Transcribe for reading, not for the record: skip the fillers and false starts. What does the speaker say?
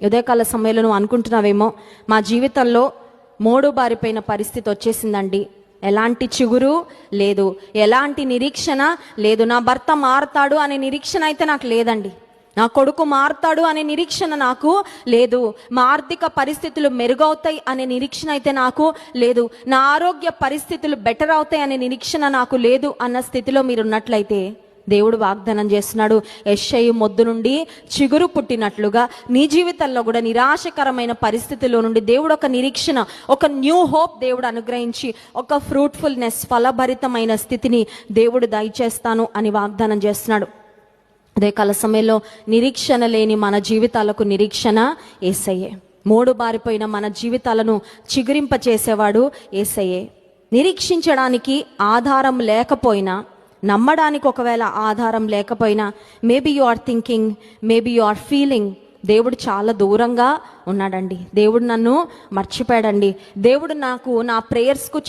ఉదయకాల సమయంలో నువ్వు అనుకుంటున్నావేమో, మా జీవితంలో మోడు బారిపోయిన పరిస్థితి వచ్చేసిందండి, ఎలాంటి చిగురు లేదు, ఎలాంటి నిరీక్షణ లేదు, నా భర్త మారతాడు అనే నిరీక్షణ అయితే నాకు లేదండి, నా కొడుకు మారుతాడు అనే నిరీక్షణ నాకు లేదు, మా ఆర్థిక పరిస్థితులు మెరుగవుతాయి అనే నిరీక్షణ అయితే నాకు లేదు, నా ఆరోగ్య పరిస్థితులు బెటర్ అవుతాయి అనే నిరీక్షణ నాకు లేదు అన్న స్థితిలో మీరు ఉన్నట్లయితే దేవుడు వాగ్దానం చేస్తున్నాడు, యెషయి మొద్దు నుండి చిగురు పుట్టినట్లుగా నీ జీవితంలో కూడా నిరాశకరమైన పరిస్థితుల్లో నుండి దేవుడు ఒక నిరీక్షణ, ఒక న్యూ హోప్ దేవుడు అనుగ్రహించి ఒక ఫ్రూట్ఫుల్నెస్, ఫలభరితమైన స్థితిని దేవుడు దయచేస్తాను అని వాగ్దానం చేస్తున్నాడు. అదే కాల సమయంలో నిరీక్షణ లేని మన జీవితాలకు నిరీక్షణ యేసయ్యే. మోడు బారిపోయిన మన జీవితాలను చిగురింప చేసేవాడు యేసయ్యే. నిరీక్షించడానికి ఆధారం లేకపోయినా, నమ్మడానికి ఒకవేళ ఆధారం లేకపోయినా, maybe you are thinking, maybe you are feeling దేవుడు చాలా దూరంగా ఉన్నాడండి, దేవుడు నన్ను మర్చిపోయాడండి, దేవుడు నాకు నా ప్రేయర్స్కు